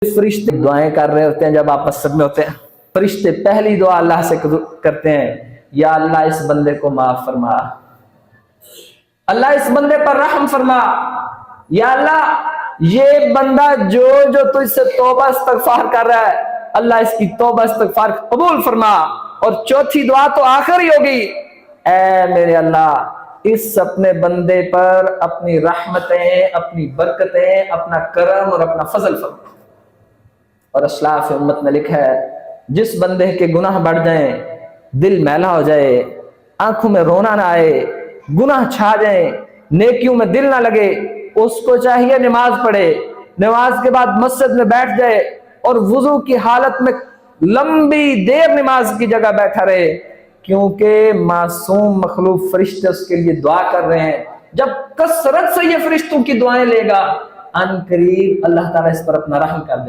فرشتے دعائیں کر رہے ہوتے ہیں جب آپ مسجد میں ہوتے ہیں، فرشتے پہلی دعا اللہ سے کرتے ہیں، یا اللہ اس بندے کو معاف فرما، اللہ اس بندے پر رحم فرما، یا اللہ یہ بندہ جو تجھ سے توبہ استغفار کر رہا ہے، اللہ اس کی توبہ استغفار قبول فرما۔ اور چوتھی دعا تو آخر ہی ہوگی، اے میرے اللہ اس اپنے بندے پر اپنی رحمتیں، اپنی برکتیں، اپنا کرم اور اپنا فضل فرما۔ اور اسلاف امت نے لکھا ہے جس بندے کے گناہ بڑھ جائیں، دل میلا ہو جائے، آنکھوں میں رونا نہ آئے، گناہ چھا جائیں، نیکیوں میں دل نہ لگے، اس کو چاہیے نماز پڑھے، نماز کے بعد مسجد میں بیٹھ جائے اور وضو کی حالت میں لمبی دیر نماز کی جگہ بیٹھا رہے، کیونکہ معصوم مخلوق فرشتے اس کے لیے دعا کر رہے ہیں۔ جب کثرت سے یہ فرشتوں کی دعائیں لے گا، ان قریب اللہ تعالیٰ اس پر اپنا رحم کر دے گا۔